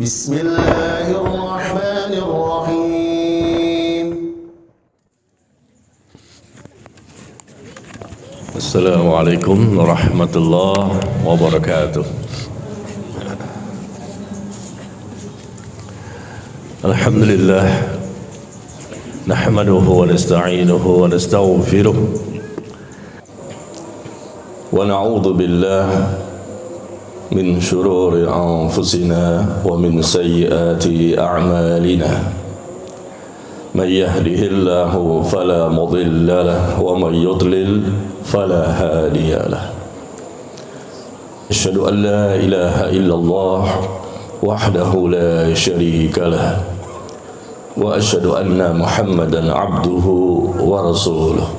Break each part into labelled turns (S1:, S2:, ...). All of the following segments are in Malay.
S1: Bismillahirrahmanirrahim.
S2: Assalamualaikum warahmatullahi wabarakatuh. Alhamdulillah, nahmaduhu wa nasta'inuhu wa nastaghfiruh wa na'udzu billahi min shururi anfusina wa min sayyiati a'malina. Man yahdihillahu fala mudilla lahu wa man yudlil fala hadiya lahu. Asyhadu an la ilaha illallah wahdahu la syarika lah wa asyhadu anna Muhammadan abduhu wa rasuluh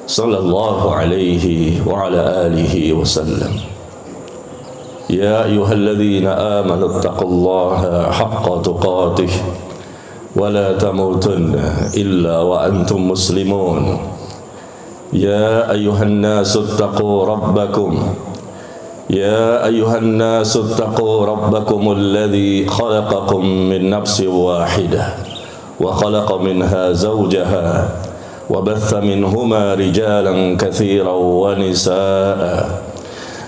S2: sallallahu alaihi wa ala alihi wa sallam. Ya ayyuhalladzina amanu taqullaha haqqa tuqatih wa la tamutunna illa wa antum muslimun. Ya ayyuhan nasu taqu rabbakum Ya ayyuhan nasu taqu rabbakum alladhi khalaqakum min nafsin wahidah wa khalaqa minha zawjaha wa batha minhuma rijalan katsiran wa nisaa'a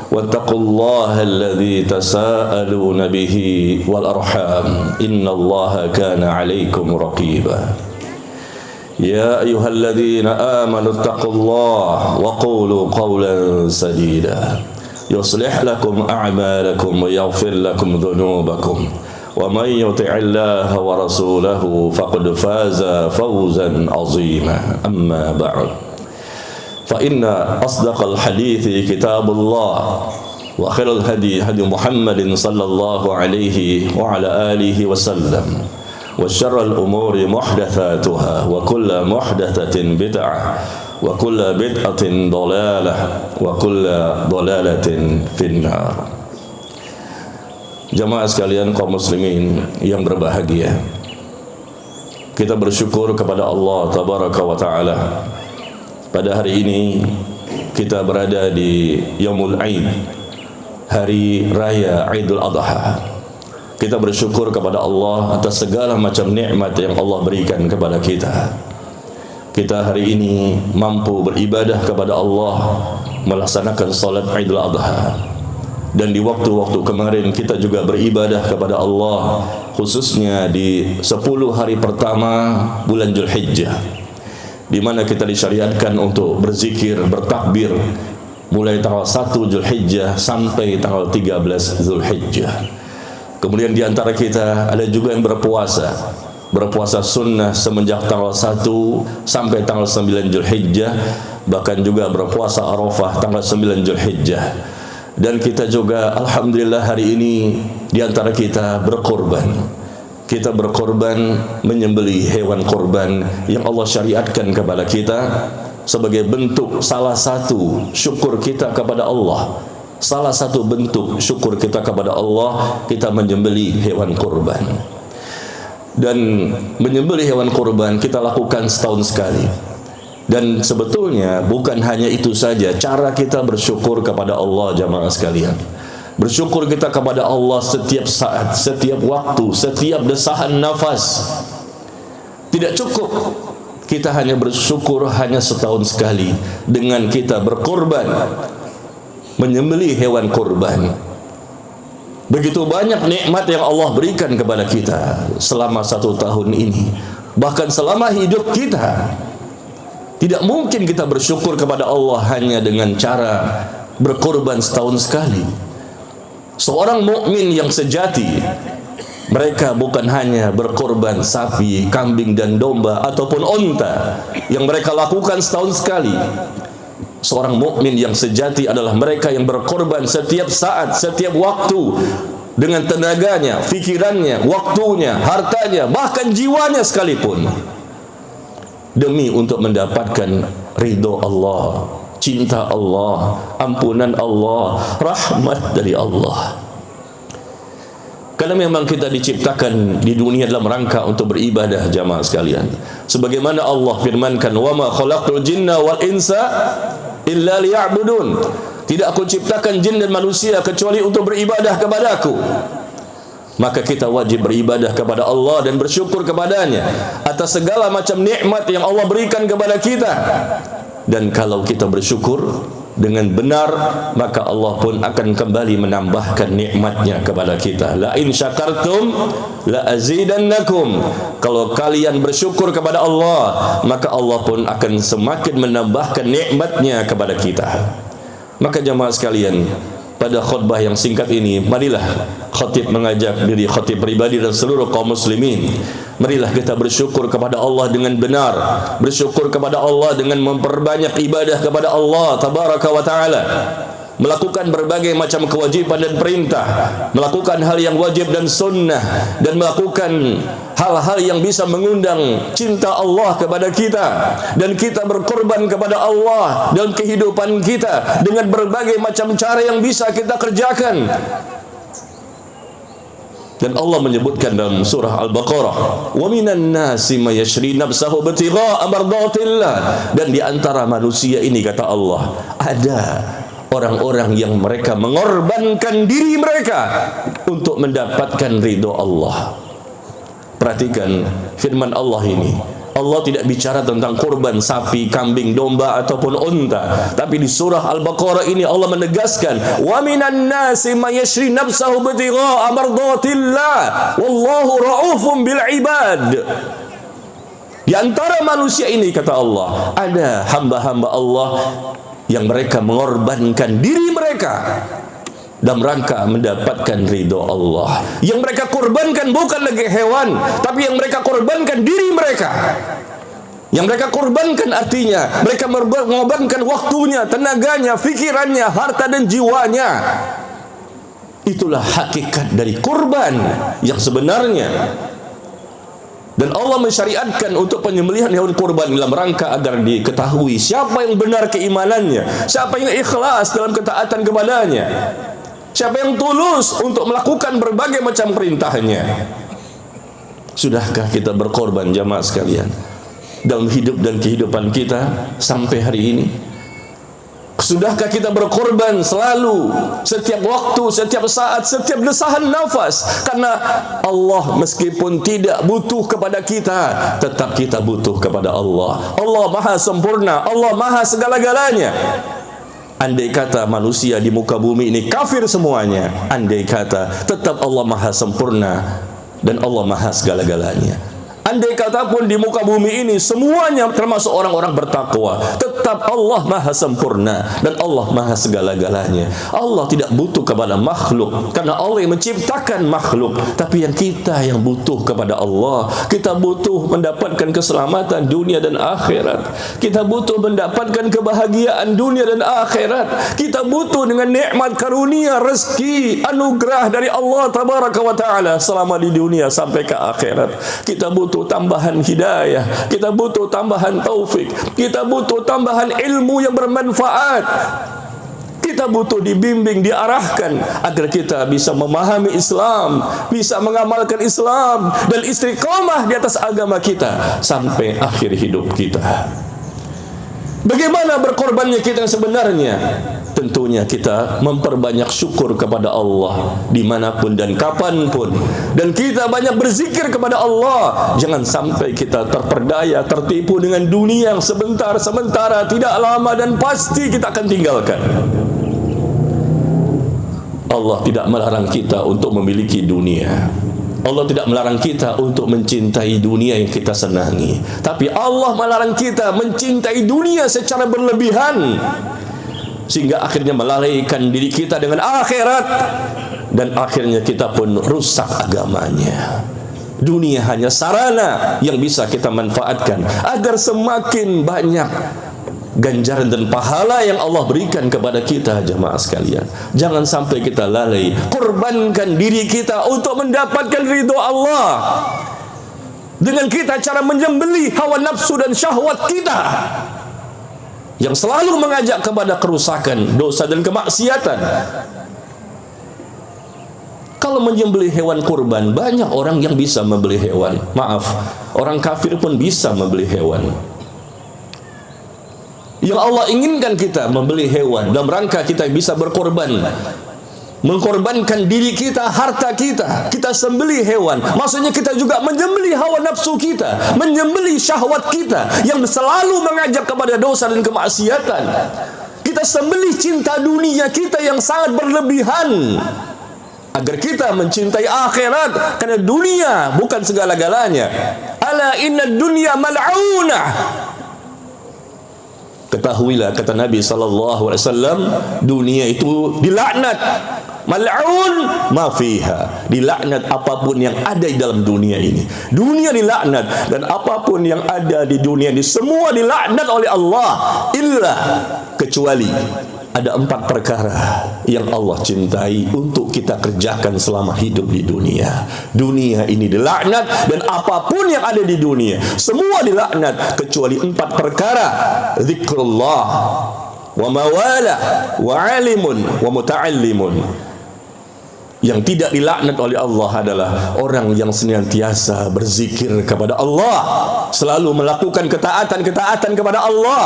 S2: wattaqullaha alladhi tasaaluna bihi wal arham innallaha kana 'alaykum raqiba. Ya ayyuhalladzina amanu taqullaha wa qulu qawlan sadida yuslih lakum a'malakum wa yaghfir lakum dhunubakum wa man yuti'illaha wa rasulahu faqad faza fawzan 'azima. Amma ba'd, fa inna asdaqal hadithi kitabullah wa khairal hadi hadi Muhammadin sallallahu alaihi wa ala alihi wa sallam wa syarrul umuri muhdatsatuha wa kullu muhdatsatin bid'ah wa kullu bid'atin dhalalah wa kullu dhalalatin finnar. Jamaah sekalian kaum muslimin yang berbahagia, kita bersyukur kepada Allah tabaraka wa taala. Pada hari ini kita berada di Yaumul Aid, hari raya Idul Adha. Kita bersyukur kepada Allah atas segala macam nikmat yang Allah berikan kepada kita. Kita hari ini mampu beribadah kepada Allah, melaksanakan salat Idul Adha. Dan di waktu-waktu kemarin kita juga beribadah kepada Allah, khususnya di 10 hari pertama bulan Zulhijjah, di mana kita disyariatkan untuk berzikir, bertakbir mulai tanggal 1 Zulhijjah sampai tanggal 13 Zulhijjah. Kemudian di antara kita ada juga yang berpuasa sunnah semenjak tanggal 1 sampai tanggal 9 Zulhijjah, bahkan juga berpuasa Arafah tanggal 9 Zulhijjah. Dan kita juga alhamdulillah hari ini di antara kita berkorban. Kita berkorban menyembelih hewan korban yang Allah syariatkan kepada kita sebagai bentuk salah satu syukur kita kepada Allah. Salah satu bentuk syukur kita kepada Allah, kita menyembelih hewan korban. Dan menyembelih hewan kurban kita lakukan setahun sekali. Dan sebetulnya bukan hanya itu saja cara kita bersyukur kepada Allah, jamaah sekalian. Bersyukur kita kepada Allah setiap saat, setiap waktu, setiap desahan nafas. Tidak cukup kita hanya bersyukur hanya setahun sekali dengan kita berkorban, menyembelih hewan kurban. Begitu banyak nikmat yang Allah berikan kepada kita selama 1 tahun ini, bahkan selama hidup kita. Tidak mungkin kita bersyukur kepada Allah hanya dengan cara berkorban setahun sekali. Seorang mukmin yang sejati, mereka bukan hanya berkorban sapi, kambing dan domba ataupun unta yang mereka lakukan setahun sekali. Seorang mukmin yang sejati adalah mereka yang berkorban setiap saat, setiap waktu, dengan tenaganya, fikirannya, waktunya, hartanya, bahkan jiwanya sekalipun, demi untuk mendapatkan ridho Allah, cinta Allah, ampunan Allah, rahmat dari Allah. Karena memang kita diciptakan di dunia dalam rangka untuk beribadah, jamaah sekalian. Sebagaimana Allah firmankan, "Wa ma khalaqtul jinna wal insa illa liya'budun." Tidak aku ciptakan jin dan manusia kecuali untuk beribadah kepadaku. maka kita wajib beribadah kepada Allah dan bersyukur kepadanya atas segala macam nikmat yang Allah berikan kepada kita. Dan kalau kita bersyukur dengan benar, maka Allah pun akan kembali menambahkan nikmatnya kepada kita. La in syakartum la azidannakum. Kalau kalian bersyukur kepada Allah, maka Allah pun akan semakin menambahkan nikmatnya kepada kita. Maka jamaah sekalian, pada khutbah yang singkat ini, marilah khatib mengajak diri khatib pribadi dan seluruh kaum muslimin, marilah kita bersyukur kepada Allah dengan benar, bersyukur kepada Allah dengan memperbanyak ibadah kepada Allah tabaraka wa ta'ala, melakukan berbagai macam kewajiban dan perintah, melakukan hal yang wajib dan sunnah, dan melakukan hal-hal yang bisa mengundang cinta Allah kepada kita, dan kita berkorban kepada Allah dalam kehidupan kita dengan berbagai macam cara yang bisa kita kerjakan. Dan Allah menyebutkan dalam surah Al-Baqarah, wa minan nasi may yashri nafsahu ibtigha'a mardatillah. Dan di antara manusia ini, kata Allah, ada orang-orang yang mereka mengorbankan diri mereka untuk mendapatkan ridho Allah. Perhatikan firman Allah ini. Allah tidak bicara tentang kurban sapi, kambing, domba ataupun unta, tapi di surah Al-Baqarah ini Allah menegaskan, wa minan nasi may yashri nafsahu ibtigha'a mardatillah wallahu raufum bil ibad. Di antara manusia ini, kata Allah, ada hamba-hamba Allah yang mereka mengorbankan diri mereka dalam rangka mendapatkan ridho Allah. Yang mereka korbankan bukan lagi hewan, tapi yang mereka korbankan diri mereka. Yang mereka korbankan artinya mereka mengorbankan waktunya, tenaganya, fikirannya, harta dan jiwanya. Itulah hakikat dari kurban yang sebenarnya. Dan Allah mensyariatkan untuk penyembelihan hewan kurban dalam rangka agar diketahui siapa yang benar keimanannya, siapa yang ikhlas dalam ketaatan kepadanya, siapa yang tulus untuk melakukan berbagai macam perintahnya. Sudahkah kita berkorban jamaah sekalian dalam hidup dan kehidupan kita sampai hari ini? Sudahkah kita berkorban selalu, setiap waktu, setiap saat, setiap desahan nafas? Karena Allah meskipun tidak butuh kepada kita, tetap kita butuh kepada Allah. Allah maha sempurna, Allah maha segala-galanya. Andai kata manusia di muka bumi ini kafir semuanya, andai kata tetap Allah maha sempurna dan Allah maha segala-galanya. Andai kata pun di muka bumi ini semuanya termasuk orang-orang bertakwa, tetap Allah maha sempurna dan Allah maha segala-galanya. Allah tidak butuh kepada makhluk, karena Allah yang menciptakan makhluk. Tapi yang kita yang butuh kepada Allah. Kita butuh mendapatkan keselamatan dunia dan akhirat. Kita butuh mendapatkan kebahagiaan dunia dan akhirat. Kita butuh dengan nikmat karunia, rezeki, anugerah dari Allah tabaraka wa ta'ala selama di dunia sampai ke akhirat. Kita butuh tambahan hidayah, kita butuh tambahan taufik, kita butuh tambahan ilmu yang bermanfaat, kita butuh dibimbing, diarahkan agar kita bisa memahami Islam, bisa mengamalkan Islam dan istiqamah di atas agama kita sampai akhir hidup kita. Bagaimana berkorbannya kita yang sebenarnya? Tentunya kita memperbanyak syukur kepada Allah dimanapun dan kapanpun, dan kita banyak berzikir kepada Allah. Jangan sampai kita terperdaya, tertipu dengan dunia yang sementara, tidak lama dan pasti kita akan tinggalkan. Allah tidak melarang kita untuk memiliki dunia. Allah tidak melarang kita untuk mencintai dunia yang kita senangi. Tapi Allah melarang kita mencintai dunia secara berlebihan, sehingga akhirnya melalaikan diri kita dengan akhirat, dan akhirnya kita pun rusak agamanya. Dunia hanya sarana yang bisa kita manfaatkan agar semakin banyak ganjaran dan pahala yang Allah berikan kepada kita. Jemaah sekalian, jangan sampai kita lalai. Korbankan diri kita untuk mendapatkan ridho Allah dengan kita cara menyembelih hawa nafsu dan syahwat kita yang selalu mengajak kepada kerusakan, dosa dan kemaksiatan. Kalau menyembelih hewan kurban, banyak orang yang bisa membeli hewan. Maaf, orang kafir pun bisa membeli hewan. Yang Allah inginkan kita membeli hewan dalam rangka kita bisa berkorban mengkorbankan diri kita, harta kita, kita sembelih hewan. Maksudnya kita juga menyembelih hawa nafsu kita, menyembelih syahwat kita yang selalu mengajak kepada dosa dan kemaksiatan. Kita sembelih cinta dunia kita yang sangat berlebihan agar kita mencintai akhirat, karena dunia bukan segala-galanya. Ala inna dunya mal'unah. Ketahuilah, kata Nabi SAW, dunia itu dilaknat. Mal'un ma fiha, dilaknat apapun yang ada di dalam dunia ini. Dunia dilaknat dan apapun yang ada di dunia ini semua dilaknat oleh Allah, illa, kecuali ada 4 perkara yang Allah cintai untuk kita kerjakan selama hidup di dunia. Dunia ini dilaknat dan apapun yang ada di dunia semua dilaknat kecuali 4 perkara: zikrullah, wa mawala, wa alimun, wa muta'allimun. Yang tidak dilaknat oleh Allah adalah orang yang senantiasa berzikir kepada Allah, selalu melakukan ketaatan-ketaatan kepada Allah.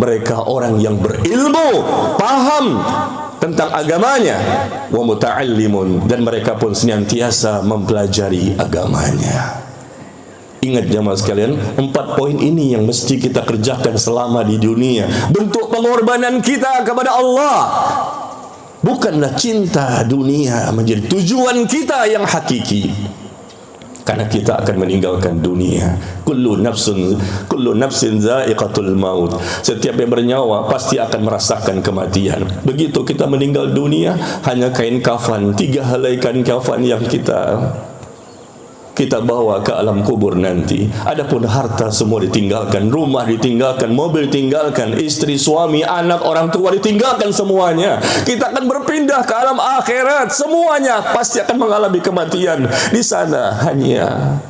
S2: Mereka orang yang berilmu, paham tentang agamanya, wa muta'allimun, dan mereka pun senantiasa mempelajari agamanya. Ingat jemaah sekalian, 4 poin ini yang mesti kita kerjakan selama di dunia. Bentuk pengorbanan kita kepada Allah. Bukanlah cinta dunia menjadi tujuan kita yang hakiki, karena kita akan meninggalkan dunia. Kullu nafsin za'iqatul maut. Setiap yang bernyawa pasti akan merasakan kematian. Begitu kita meninggal dunia, hanya kain kafan, 3 helai kain kafan yang kita bawa ke alam kubur nanti. Adapun harta semua ditinggalkan, rumah ditinggalkan, mobil ditinggalkan, istri, suami, anak, orang tua ditinggalkan semuanya. Kita akan berpindah ke alam akhirat. Semuanya pasti akan mengalami kematian. Di sana hanya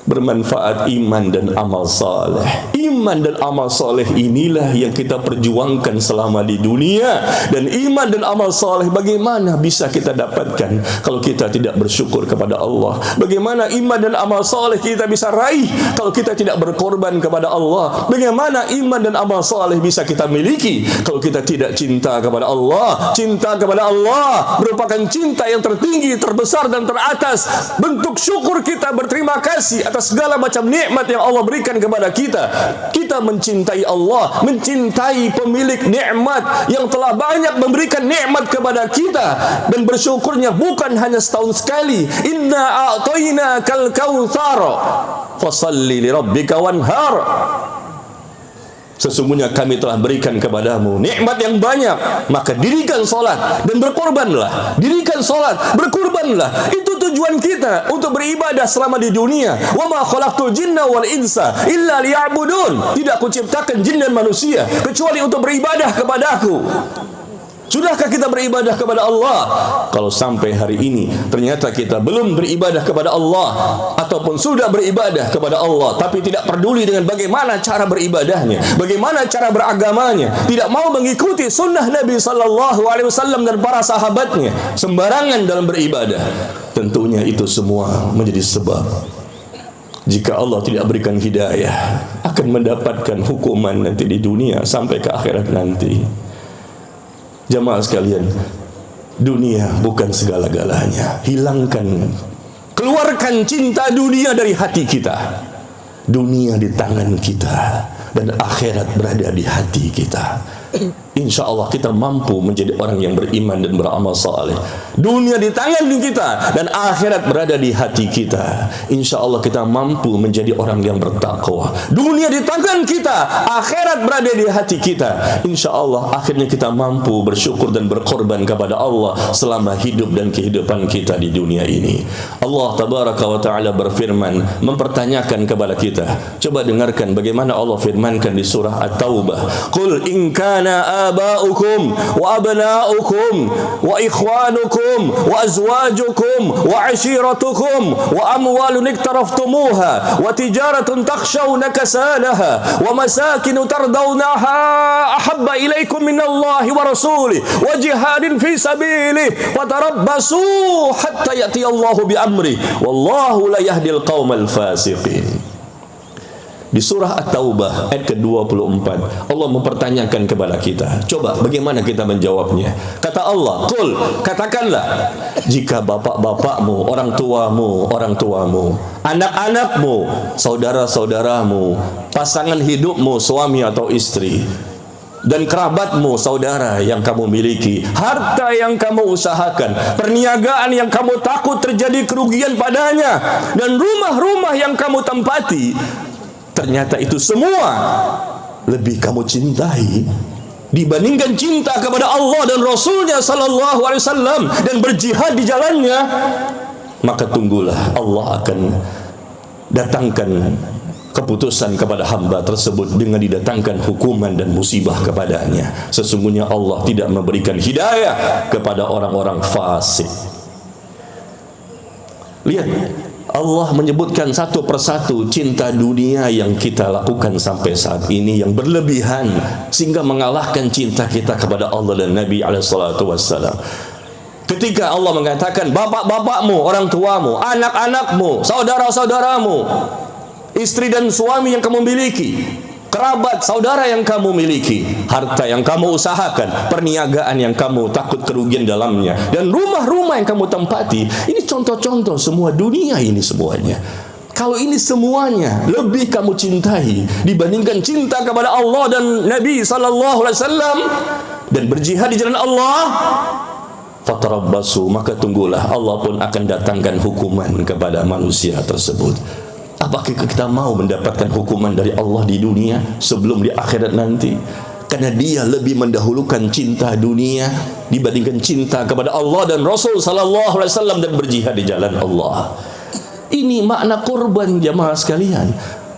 S2: bermanfaat iman dan amal saleh. Iman dan amal saleh inilah yang kita perjuangkan selama di dunia. Dan iman dan amal saleh bagaimana bisa kita dapatkan kalau kita tidak bersyukur kepada Allah? Bagaimana iman dan amal saleh kita bisa raih kalau kita tidak berkorban kepada Allah? Bagaimana iman dan amal saleh bisa kita miliki kalau kita tidak cinta kepada Allah? Cinta kepada Allah merupakan cinta yang tertinggi, terbesar dan teratas. Bentuk syukur kita berterima kasih atas segala macam nikmat yang Allah berikan kepada kita. Kita mencintai Allah, mencintai pemilik nikmat yang telah banyak memberikan nikmat kepada kita, dan bersyukurnya bukan hanya setahun sekali. Inna a'tainakal kautsar fasalli li rabbika wanhar. Sesungguhnya kami telah berikan kepadamu nikmat yang banyak, maka dirikan solat dan berkorbanlah. Dirikan solat, berkorbanlah. Itu tujuan kita untuk beribadah selama di dunia. Wa ma khalaqtul jinna wal insa illa liya'budun. Tidak kuciptakan jin dan manusia kecuali untuk beribadah kepadaku. Sudahkah kita beribadah kepada Allah? Kalau sampai hari ini ternyata kita belum beribadah kepada Allah, ataupun sudah beribadah kepada Allah tapi tidak peduli dengan bagaimana cara beribadahnya, bagaimana cara beragamanya, tidak mau mengikuti sunnah Nabi SAW dan para sahabatnya, sembarangan dalam beribadah, tentunya itu semua menjadi sebab jika Allah tidak berikan hidayah akan mendapatkan hukuman nanti di dunia sampai ke akhirat nanti. Jamaah sekalian, dunia bukan segala-galanya. Keluarkan cinta dunia dari hati kita. Dunia di tangan kita dan akhirat berada di hati kita. Insya Allah kita mampu menjadi orang yang beriman dan beramal saleh. Dunia di tangan kita dan akhirat berada di hati kita. Insya Allah kita mampu menjadi orang yang bertakwa. Dunia di tangan kita, akhirat berada di hati kita. Insya Allah akhirnya kita mampu bersyukur dan berkorban kepada Allah selama hidup dan kehidupan kita di dunia ini. Allah tabaraka wa ta'ala berfirman, mempertanyakan kepada kita. Coba dengarkan bagaimana Allah firmankan di surah At-Taubah. Qul in kana aba'ukum wa abna'ukum wa ikhwanukum wa azwajukum wa ashiratukum wa amwalun iktaraftumuha wa tijaratun takhshawna kasalaha wa masakin tardawnaha ahabba ilaikum minallahi wa rasulih wa jihadin fi sabilih fatarabbasu hatta ya'tiyallahu bi amri wallahu la yahdil qaumal fasiqin. Di surah At-Taubah ayat ke-24, Allah mempertanyakan kepada kita. Coba bagaimana kita menjawabnya? Kata Allah, "Qul," katakanlah, jika bapak-bapakmu, orang tuamu, anak-anakmu, saudara-saudaramu, pasangan hidupmu, suami atau istri, dan kerabatmu, saudara yang kamu miliki, harta yang kamu usahakan, perniagaan yang kamu takut terjadi kerugian padanya, dan rumah-rumah yang kamu tempati, ternyata itu semua lebih kamu cintai dibandingkan cinta kepada Allah dan Rasulnya sallallahu alaihi wasallam dan berjihad di jalannya, maka tunggulah Allah akan datangkan keputusan kepada hamba tersebut dengan didatangkan hukuman dan musibah kepadanya. Sesungguhnya Allah tidak memberikan hidayah kepada orang-orang fasik. Lihat, Allah menyebutkan satu persatu cinta dunia yang kita lakukan sampai saat ini yang berlebihan sehingga mengalahkan cinta kita kepada Allah dan Nabi SAW. Ketika Allah mengatakan bapak-bapakmu, orang tuamu, anak-anakmu, saudara-saudaramu, istri dan suami yang kamu miliki, kerabat, saudara yang kamu miliki, harta yang kamu usahakan, perniagaan yang kamu takut kerugian dalamnya, dan rumah-rumah yang kamu tempati. Ini contoh-contoh semua dunia ini semuanya. Kalau ini semuanya lebih kamu cintai dibandingkan cinta kepada Allah dan Nabi sallallahu alaihi wasallam dan berjihad di jalan Allah, fatarabbasu, maka tunggulah, Allah pun akan datangkan hukuman kepada manusia tersebut. Apakah kita mau mendapatkan hukuman dari Allah di dunia sebelum di akhirat nanti? Karena dia lebih mendahulukan cinta dunia dibandingkan cinta kepada Allah dan Rasul sallallahu alaihi wasallam dan berjihad di jalan Allah. Ini makna korban, jamaah sekalian.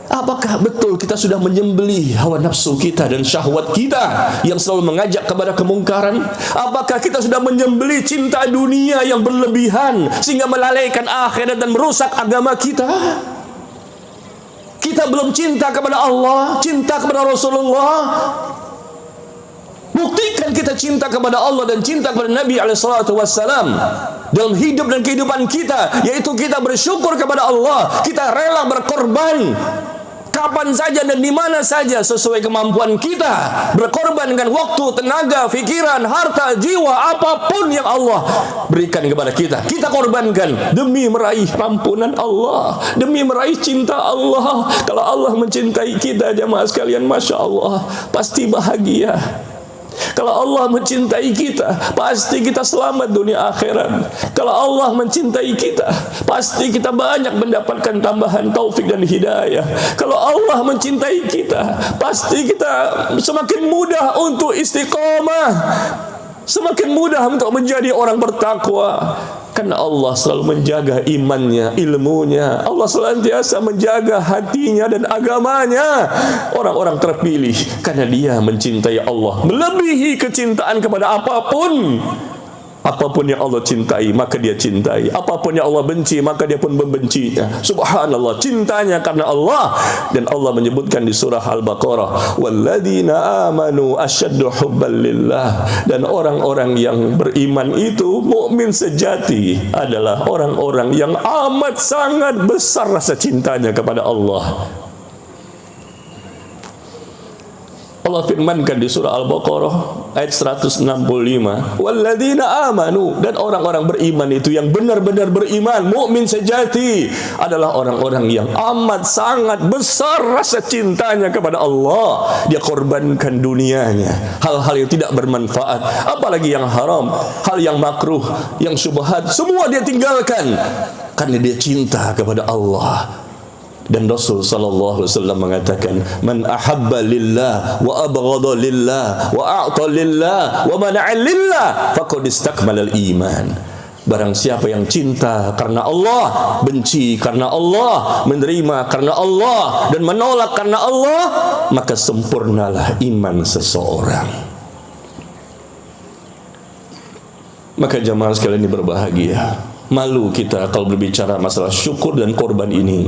S2: Apakah betul kita sudah menyembelih hawa nafsu kita dan syahwat kita yang selalu mengajak kepada kemungkaran? Apakah kita sudah menyembelih cinta dunia yang berlebihan sehingga melalaikan akhirat dan merusak agama kita? Kita belum cinta kepada Allah, cinta kepada Rasulullah. Buktikan kita cinta kepada Allah dan cinta kepada Nabi SAW dalam hidup dan kehidupan kita, yaitu kita bersyukur kepada Allah, kita rela berkorban kapan saja dan di mana saja sesuai kemampuan kita, berkorban dengan waktu, tenaga, pikiran, harta, jiwa, apapun yang Allah berikan kepada kita, kita korbankan demi meraih ampunan Allah, demi meraih cinta Allah. Kalau Allah mencintai kita, jamaah sekalian, masya Allah, pasti bahagia. Kalau Allah mencintai kita, pasti kita selamat dunia akhirat. Kalau Allah mencintai kita, pasti kita banyak mendapatkan tambahan taufik dan hidayah. Kalau Allah mencintai kita, pasti kita semakin mudah untuk istiqomah, semakin mudah untuk menjadi orang bertakwa. Karena Allah selalu menjaga imannya, ilmunya. Allah senantiasa menjaga hatinya dan agamanya. Orang-orang terpilih karena dia mencintai Allah melebihi kecintaan kepada apapun. Apapun yang Allah cintai, maka dia cintai. Apapun yang Allah benci, maka dia pun membencinya. Subhanallah, cintanya karena Allah. Dan Allah menyebutkan di surah Al-Baqarah, walladzina amanu asyaddu hubban lillah. Dan orang-orang yang beriman itu, mukmin sejati, adalah orang-orang yang amat sangat besar rasa cintanya kepada Allah. Allah firmankan di surah Al-Baqarah ayat 165, walladzina amanu, dan orang-orang beriman itu yang benar-benar beriman, mukmin sejati, adalah orang-orang yang amat sangat besar rasa cintanya kepada Allah. Dia korbankan dunianya, hal-hal yang tidak bermanfaat, apalagi yang haram, hal yang makruh, yang syubhat, semua dia tinggalkan karena dia cinta kepada Allah. Dan Rasul sallallahu alaihi wasallam mengatakan, man ahabba lillah wa abghadha lillah wa a'ta lillah wa mana'a lillah faqad istakmala al-iman. Barang siapa yang cinta karena Allah, benci karena Allah, menerima karena Allah, dan menolak karena Allah, maka sempurnalah iman seseorang. Maka jamaah sekalian ini berbahagia. Malu kita kalau berbicara masalah syukur dan korban ini,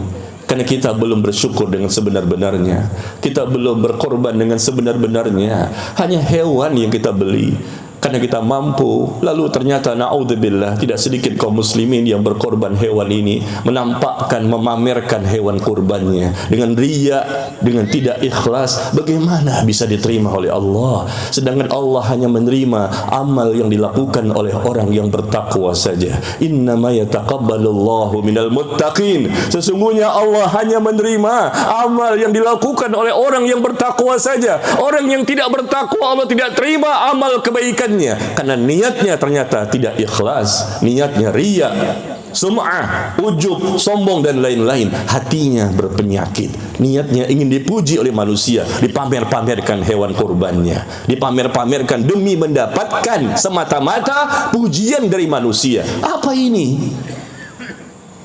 S2: karena kita belum bersyukur dengan sebenar-benarnya. Kita belum berkorban dengan sebenar-benarnya. Hanya hewan yang kita beli, karena kita mampu. Lalu ternyata na'udzubillah tidak sedikit kaum muslimin yang berkorban hewan ini, menampakkan, memamerkan hewan kurbannya dengan riya, dengan tidak ikhlas. Bagaimana bisa diterima oleh Allah? Sedangkan Allah hanya menerima amal yang dilakukan oleh orang yang bertakwa saja. Innama yataqabbalullahu minal muttaqin. Sesungguhnya Allah hanya menerima amal yang dilakukan oleh orang yang bertakwa saja. Orang yang tidak bertakwa Allah tidak terima amal kebaikan, karena niatnya ternyata tidak ikhlas, niatnya riya, sum'ah, ujub, sombong dan lain-lain. Hatinya berpenyakit, niatnya ingin dipuji oleh manusia, dipamer-pamerkan hewan kurbannya, dipamer-pamerkan demi mendapatkan semata-mata pujian dari manusia. Apa ini?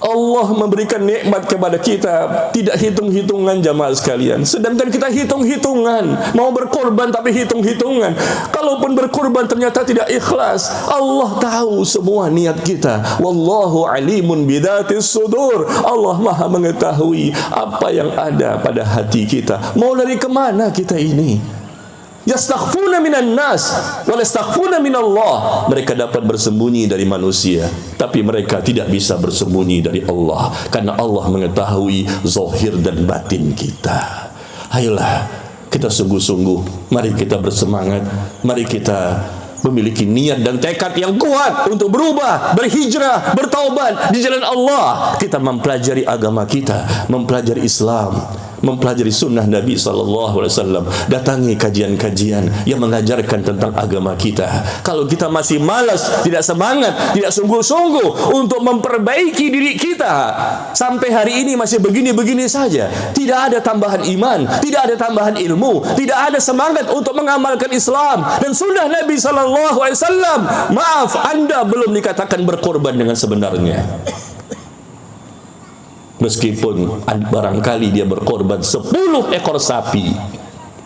S2: Allah memberikan nikmat kepada kita tidak hitung-hitungan jamaah sekalian, sedangkan kita hitung-hitungan. Mau berkorban tapi hitung-hitungan. Kalaupun berkorban ternyata tidak ikhlas, Allah tahu semua niat kita. Wallahu alimun bidatis sudur. Allah maha mengetahui apa yang ada pada hati kita. Mau lari kemana kita ini? Yastakhfuna minan nas wa yastakhfuna minallah. Mereka dapat bersembunyi dari manusia, tapi mereka tidak bisa bersembunyi dari Allah, karena Allah mengetahui zahir dan batin kita. Ayolah kita sungguh-sungguh, mari kita bersemangat, mari kita memiliki niat dan tekad yang kuat untuk berubah, berhijrah, bertaubat di jalan Allah. Kita mempelajari agama kita, mempelajari Islam, mempelajari sunnah Nabi SAW, datangi kajian-kajian yang mengajarkan tentang agama kita. Kalau kita masih malas, tidak semangat, tidak sungguh-sungguh untuk memperbaiki diri kita, sampai hari ini masih begini-begini saja, tidak ada tambahan iman, tidak ada tambahan ilmu, tidak ada semangat untuk mengamalkan Islam dan sunnah Nabi SAW, maaf, Anda belum dikatakan berkorban dengan sebenarnya. Meskipun barangkali dia berkorban 10 ekor sapi,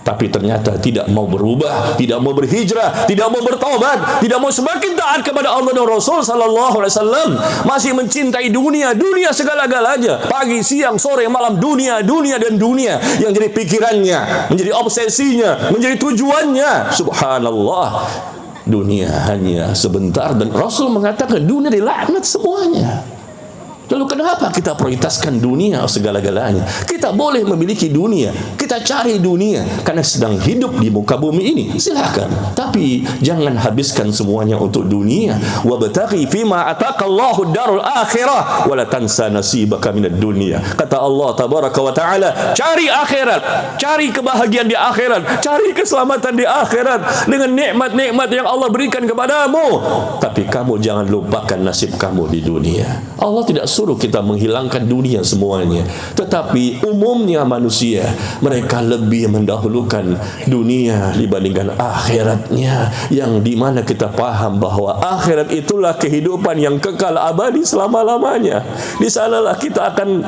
S2: tapi ternyata tidak mau berubah, tidak mau berhijrah, tidak mau bertobat, tidak mau semakin taat kepada Allah dan Rasul sallallahu alaihi wasallam, masih mencintai dunia, dunia segala-galanya, pagi, siang, sore, malam, dunia, dunia dan dunia yang jadi pikirannya, menjadi obsesinya, menjadi tujuannya. Subhanallah, dunia hanya sebentar, dan Rasul mengatakan dunia dilaknat semuanya. Lalu kenapa kita prioritaskan dunia segala-galanya? Kita boleh memiliki dunia, kita cari dunia karena sedang hidup di muka bumi ini, silakan. Tapi jangan habiskan semuanya untuk dunia. Wabtaghi fima ataqallahu darul akhirah wa la tansa nasibaka minad dunya. Kata Allah tabaraka wa taala, cari akhirat, cari kebahagiaan di akhirat, cari keselamatan di akhirat dengan nikmat-nikmat yang Allah berikan kepadamu. Tapi kamu jangan lupakan nasib kamu di dunia. Allah tidak suruh kita menghilangkan dunia semuanya, tetapi umumnya manusia mereka lebih mendahulukan dunia dibandingkan akhiratnya, yang dimana kita paham bahwa akhirat itulah kehidupan yang kekal abadi selama-lamanya. Di sanalah kita akan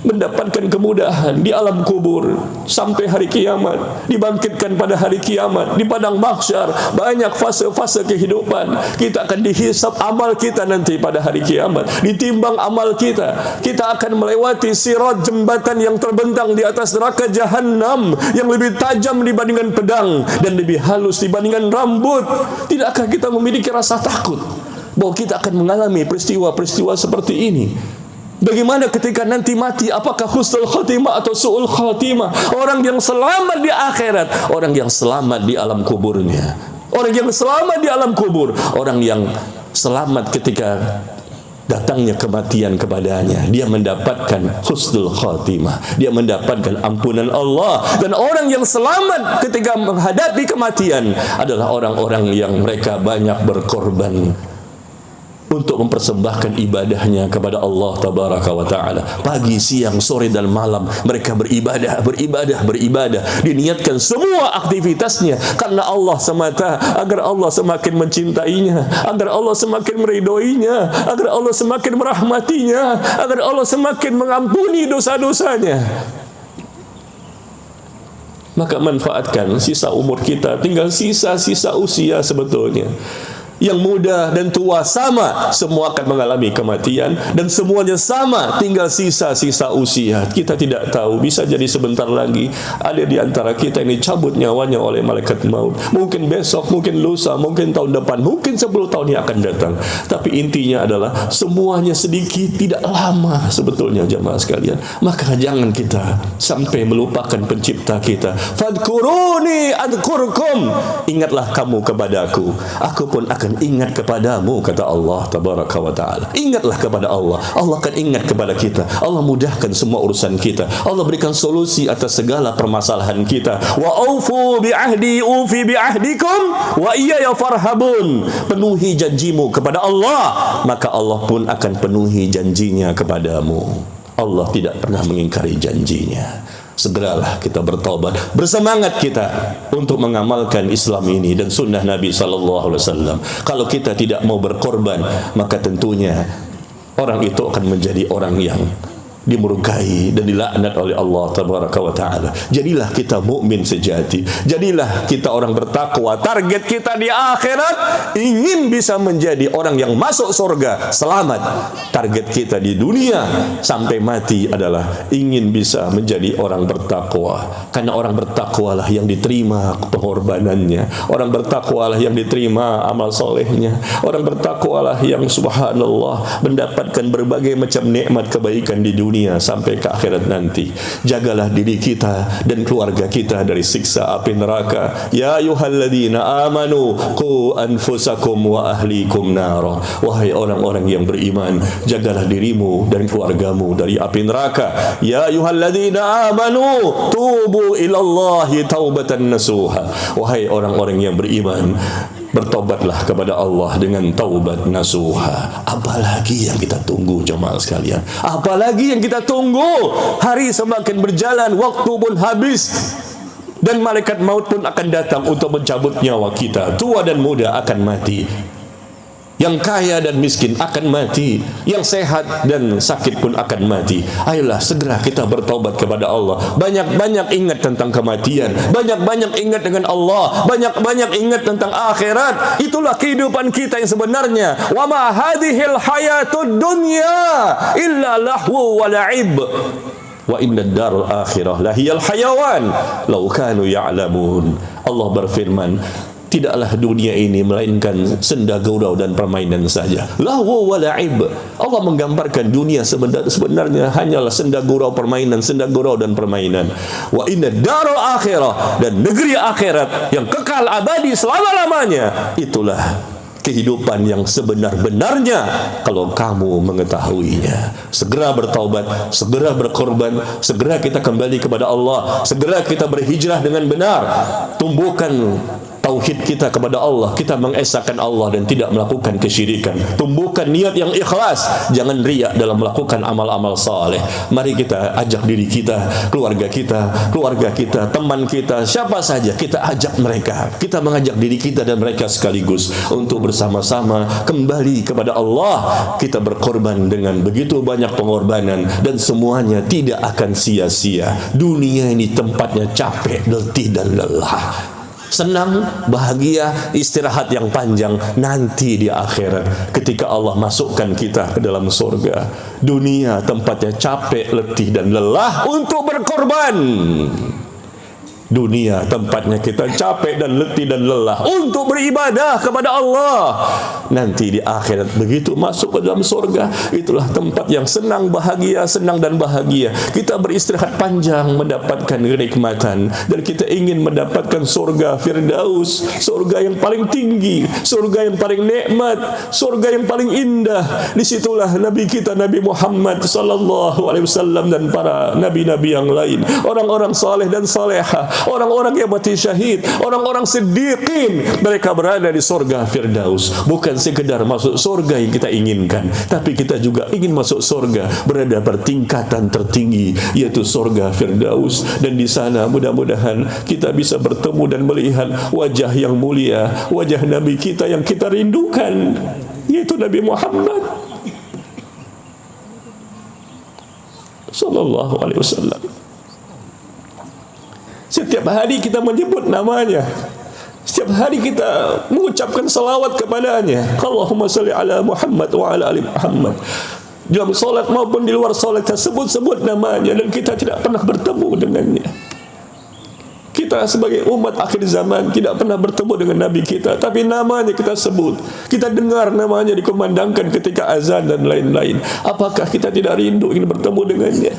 S2: mendapatkan kemudahan di alam kubur sampai hari kiamat, dibangkitkan pada hari kiamat di padang mahsyar. Banyak fase-fase kehidupan. Kita akan dihisab amal kita nanti pada hari kiamat, ditimbang amal kita. Kita akan melewati sirat, jembatan yang terbentang di atas neraka jahanam, yang lebih tajam dibandingkan pedang dan lebih halus dibandingkan rambut. Tidakkah kita memiliki rasa takut bahwa kita akan mengalami peristiwa-peristiwa seperti ini? Bagaimana ketika nanti mati? Apakah husnul khatimah atau su'ul khatimah? Orang yang selamat di akhirat, orang yang selamat di alam kuburnya, orang yang selamat di alam kubur, orang yang selamat ketika datangnya kematian kepadanya, dia mendapatkan husnul khatimah, dia mendapatkan ampunan Allah. Dan orang yang selamat ketika menghadapi kematian adalah orang-orang yang mereka banyak berkorban untuk mempersembahkan ibadahnya kepada Allah tabaraka wa ta'ala. Pagi, siang, sore dan malam mereka beribadah, diniatkan semua aktivitasnya karena Allah semata, agar Allah semakin mencintainya, agar Allah semakin meridhoinya, agar Allah semakin merahmatinya, agar Allah semakin mengampuni dosa-dosanya. Maka manfaatkan sisa umur kita, tinggal sisa-sisa usia sebetulnya. yang muda dan tua sama, semua akan mengalami kematian dan semuanya sama, tinggal sisa-sisa usia. Kita tidak tahu, bisa jadi sebentar lagi ada di antara kita ini cabut nyawanya oleh malaikat maut. Mungkin besok, mungkin lusa, mungkin tahun depan, mungkin 10 tahun yang akan datang. Tapi intinya adalah semuanya sedikit, tidak lama sebetulnya jemaah sekalian. Maka jangan kita sampai melupakan pencipta kita. Fadkuruni adkurkum, ingatlah kamu kepadaku, aku pun akan ingat kepadamu, kata Allah tabaraka wa ta'ala. Ingatlah kepada Allah, Allah akan ingat kepada kita. Allah mudahkan semua urusan kita, Allah berikan solusi atas segala permasalahan kita. Wa aufu bi ahdi ufi bi ahdikum wa iyaya farhabun, penuhi janjimu kepada Allah, maka Allah pun akan penuhi janjinya kepadamu. Allah tidak pernah mengingkari janjinya. Segeralah kita bertaubat, bersemangat kita untuk mengamalkan Islam ini dan sunnah Nabi SAW. Kalau kita tidak mau berkorban, maka tentunya orang itu akan menjadi orang yang dimurkai dan dilaknat oleh Allah tabaraka wa taala. Jadilah kita mukmin sejati, jadilah kita orang bertakwa. Target kita di akhirat ingin bisa menjadi orang yang masuk surga selamat. Target kita di dunia sampai mati adalah ingin bisa menjadi orang bertakwa, karena orang bertakwalah yang diterima pengorbanannya, orang bertakwalah yang diterima amal solehnya, orang bertakwalah yang subhanallah mendapatkan berbagai macam nikmat kebaikan di dunia sampai ke akhirat nanti. Jagalah diri kita dan keluarga kita dari siksa api neraka. Ya ayyuhalladzina amanu qu anfusakum wa ahlikum nara. Wahai orang-orang yang beriman, jagalah dirimu dan keluargamu dari api neraka. Ya ayyuhalladzina amanu tubu ilallahi taubatan nasuha. Wahai orang-orang yang beriman, bertobatlah kepada Allah dengan taubat nasuha. Apalagi yang kita tunggu jemaah sekalian? Apalagi yang kita tunggu? Hari semakin berjalan, waktu pun habis, dan malaikat maut pun akan datang untuk mencabut nyawa kita. Tua dan muda akan mati, yang kaya dan miskin akan mati, yang sehat dan sakit pun akan mati. Ayolah segera kita bertaubat kepada Allah. Banyak-banyak ingat tentang kematian, banyak-banyak ingat dengan Allah, banyak-banyak ingat tentang akhirat. Itulah kehidupan kita yang sebenarnya. Wa ma hadhil hayatud dunya illa lahu wa la'ib wa inna ad-darul akhirah lahiyal hayawan law kanu ya'lamun. Allah berfirman, tidaklah dunia ini melainkan senda gurau dan permainan saja. Lahu wa la'ib. Allah menggambarkan dunia sebenarnya hanyalah senda gurau permainan, senda gurau dan permainan. Wa inna darul akhirah, dan negeri akhirat yang kekal abadi selama-lamanya, itulah kehidupan yang sebenar-benarnya kalau kamu mengetahuinya. Segera bertaubat, segera berkorban, segera kita kembali kepada Allah, segera kita berhijrah dengan benar. Tumbuhkan tauhid kita kepada Allah, kita mengesahkan Allah dan tidak melakukan kesyirikan. Tumbuhkan niat yang ikhlas, jangan riak dalam melakukan amal-amal saleh. Mari kita ajak diri kita, keluarga kita, teman kita, siapa saja kita ajak mereka. Kita mengajak diri kita dan mereka sekaligus untuk bersama-sama kembali kepada Allah. Kita berkorban dengan begitu banyak pengorbanan dan semuanya tidak akan sia-sia. Dunia ini tempatnya capek, letih dan lelah. Senang, bahagia, istirahat yang panjang nanti di akhirat ketika Allah masukkan kita ke dalam surga. Dunia tempatnya capek, letih dan lelah untuk berkorban. Dunia tempatnya kita capek dan letih dan lelah untuk beribadah kepada Allah. Nanti di akhirat begitu masuk ke dalam surga, itulah tempat yang senang, bahagia, senang dan bahagia. Kita beristirahat panjang mendapatkan kenikmatan, dan kita ingin mendapatkan surga Firdaus, surga yang paling tinggi, surga yang paling nikmat, surga yang paling indah. Disitulah Nabi kita Nabi Muhammad sallallahu alaihi wasallam dan para nabi-nabi yang lain, orang-orang saleh dan salehah, orang-orang yang mati syahid, orang-orang siddiqin, mereka berada di surga Firdaus. Bukan sekedar masuk surga yang kita inginkan, tapi kita juga ingin masuk surga berada bertingkatan tertinggi, yaitu surga Firdaus. Dan di sana mudah-mudahan kita bisa bertemu dan melihat wajah yang mulia, wajah Nabi kita yang kita rindukan, yaitu Nabi Muhammad sallallahu alaihi wasallam. Setiap hari kita menyebut namanya, Setiap hari kita mengucapkan salawat kepadanya. Allahumma salli ala Muhammad wa ala ali Muhammad. Dalam solat maupun di luar solat kita sebut-sebut namanya, dan kita tidak pernah bertemu dengannya. Kita sebagai umat akhir zaman tidak pernah bertemu dengan Nabi kita, tapi namanya kita sebut, kita dengar namanya dikumandangkan ketika azan dan lain-lain. Apakah kita tidak rindu ingin bertemu dengannya?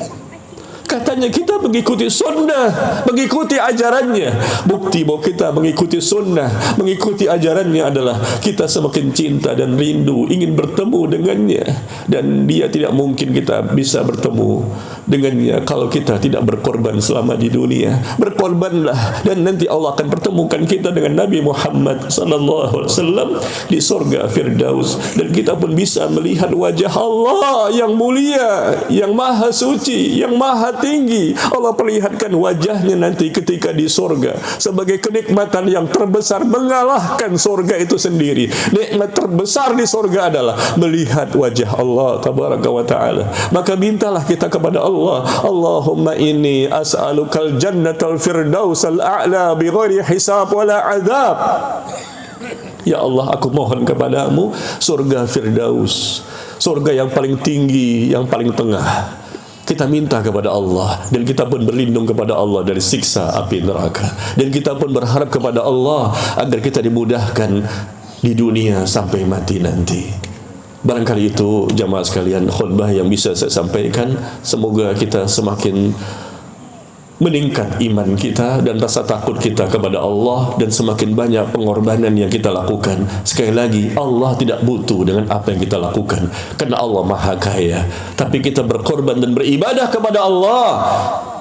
S2: Katanya kita mengikuti sunnah, mengikuti ajarannya. Bukti bahwa kita mengikuti sunnah, mengikuti ajarannya adalah kita semakin cinta dan rindu ingin bertemu dengannya. Dan dia tidak mungkin kita bisa bertemu dengannya kalau kita tidak berkorban selama di dunia. Berkorbanlah, dan nanti Allah akan pertemukan kita dengan Nabi Muhammad sallallahu alaihi wasallam di surga Firdaus, dan kita pun bisa melihat wajah Allah yang mulia, yang maha suci, yang maha tinggi. Allah perlihatkan wajahnya nanti ketika di surga sebagai kenikmatan yang terbesar, mengalahkan surga itu sendiri. Nikmat terbesar di surga adalah melihat wajah Allah tabaraka wa ta'ala. Maka mintalah kita kepada Allah, Allahumma inni as'alukal jannatal firdausal a'la bighairi hisab wala azab. Ya Allah, aku mohon kepadamu surga Firdaus, surga yang paling tinggi, yang paling tengah. Kita minta kepada Allah, dan kita pun berlindung kepada Allah dari siksa api neraka, dan kita pun berharap kepada Allah agar kita dimudahkan di dunia sampai mati nanti. Barangkali itu jamaah sekalian khutbah yang bisa saya sampaikan. Semoga kita semakin meningkat iman kita dan rasa takut kita kepada Allah, dan semakin banyak pengorbanan yang kita lakukan. Sekali lagi, Allah tidak butuh dengan apa yang kita lakukan, karena Allah maha kaya. Tapi kita berkorban dan beribadah kepada Allah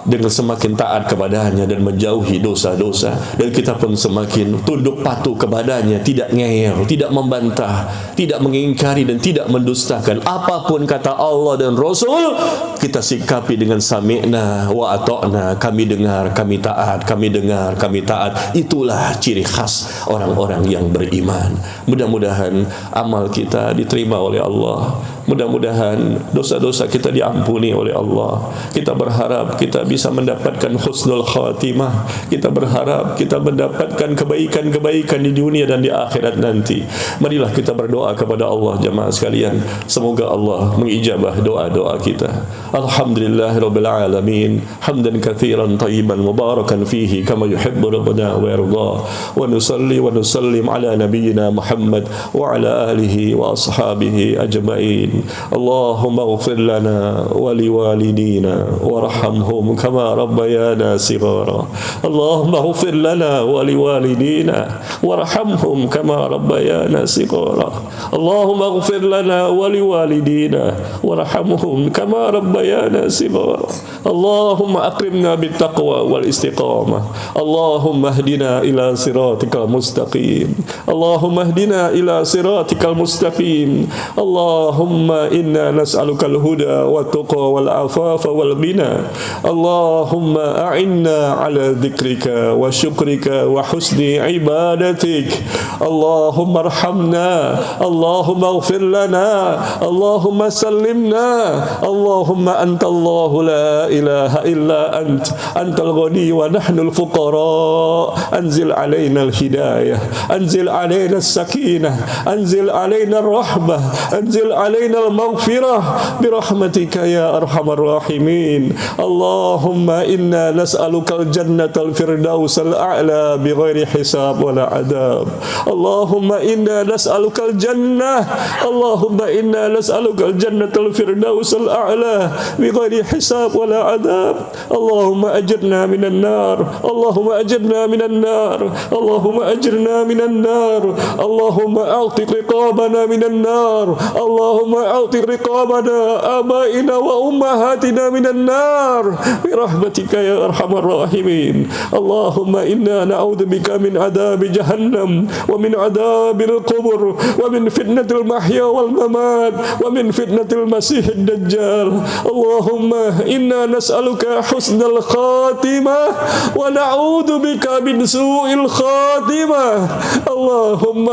S2: dengan semakin taat kepadanya dan menjauhi dosa-dosa, dan kita pun semakin tunduk patuh kepadanya, tidak ngeyel, tidak membantah, tidak mengingkari dan tidak mendustakan. Apapun kata Allah dan Rasul, kita sikapi dengan sami'na wa ata'na. Kami dengar, kami taat, kami dengar, kami taat. Itulah ciri khas orang-orang yang beriman. Mudah-mudahan amal kita diterima oleh Allah. Mudah-mudahan dosa-dosa kita diampuni oleh Allah. Kita berharap kita bisa mendapatkan husnul khatimah. Kita berharap kita mendapatkan kebaikan-kebaikan di dunia dan di akhirat nanti. Marilah kita berdoa kepada Allah jamaah sekalian. Semoga Allah mengijabah doa-doa kita. Alhamdulillahirabbil alamin. Hamdan katsiran thayyiban mubarakan fihi kama yuhibbu rabbuna wa yarda. Wa nusalli wa nusallim ala nabiyyina Muhammad wa ala alihi wa ashabihi ajma'in. اللهم اغفر لنا ولوالدينا وارحمهم كما ربيانا صغارا. اللهم اغفر لنا ولوالدينا وارحمهم كما ربيانا صغارا. اللهم اغفر لنا ولوالدينا وارحمهم كما ربيانا صغارا. اللهم اكرمنا بالتقوى والاستقامة. اللهم اهدنا الى صراطك المستقيم. اللهم اهدنا الى صراطك المستقيم. اللهم إنا نسألك الهدى والتقى والعفاف والغنى. اللهم أعنا على ذكرك وشكرك وحسن عبادتك. اللهم ارحمنا، اللهم اغفر لنا، اللهم سلمنا. اللهم أنت الله لا إله إلا أنت، أنت الغني ونحن الفقراء. أنزل علينا الهداية، أنزل علينا السكينة، أنزل علينا الرحمة، أنزل علينا المغفرة برحمتك يا أرحم الراحمين. اللهم إنا نسألك الجنة الفردوس الأعلى بغير حساب ولا عذاب. اللهم إنا نسألك الجنة، اللهم إنا نسألك الجنة الفردوس الأعلى بغير حساب ولا عذاب. اللهم أجرنا من النار، اللهم أجرنا من النار، اللهم أجرنا من النار. اللهم أعتق رقابنا من النار. اللهم أعتق رقابنا آبائنا وأمهاتنا من النار برحمتك يا أرحم الراحمين. اللهم إنا نعوذ بك من عذاب جهنم ومن عذاب القبر ومن فتنة المحيا والممات ومن فتنة المسيح الدجال. اللهم إنا نسألك حسن الخاتمة ونعوذ بك من سوء الخاتمة. اللهم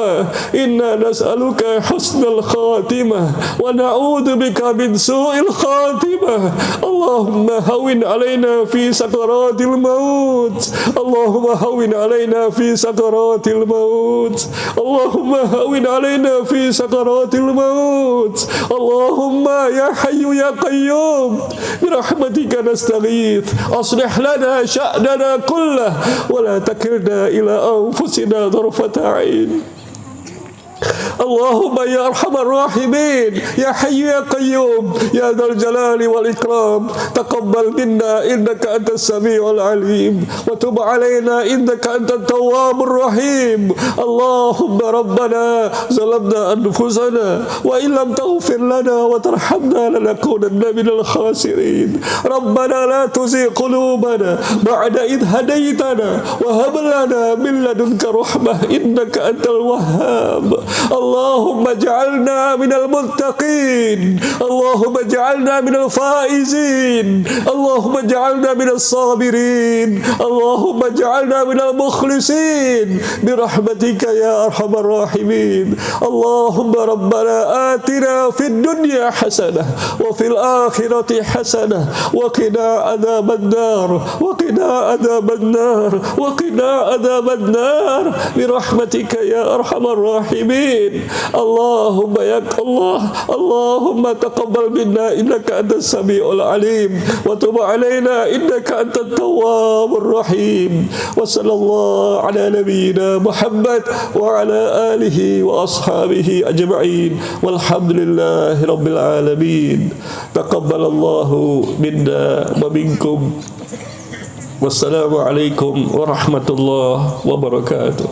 S2: إنا نسألك حسن الخاتمة ونعوذ بك من سوء الخاتمة. اللهم هون علينا علينا في سكرات الموت اللهم هون علينا في سكرات الموت اللهم هون علينا في سكرات الموت اللهم يا حي يا قيوم برحمتك نستغيث أصلح لنا شأننا كله ولا تكلنا إلى أنفسنا طرفة عين اللهم يا أرحم الراحمين يا حي يا قيوم يا ذا الجلال والإكرام تقبل منا إنك أنت السميع العليم وتب علينا إنك أنت التواب الرحيم اللهم ربنا ظلمنا أنفسنا وإن لم تغفر لنا وترحمنا لنكونن من الخاسرين ربنا لا تزغ قلوبنا بعد إذ هديتنا وهب لنا من لدنك رحمة إنك أنت الوهاب اللهم اجعلنا من المتقين اللهم اجعلنا من الفائزين اللهم اجعلنا من الصابرين اللهم اجعلنا من المخلصين برحمتك يا أرحم الراحمين اللهم ربنا آتنا في الدنيا حسنة وفي الآخرة حسنة وقنا عذاب النار وقنا عذاب النار وقنا عذاب النار برحمتك يا أرحم الراحمين اللهم يا الله اللهم تقبل منا إنك أنت السميع العليم وتب علينا إنك أنت التواب الرحيم وصلى الله على نبينا محمد وعلى آله وأصحابه أجمعين والحمد لله رب العالمين تقبل الله منا ومنكم والسلام عليكم ورحمة الله وبركاته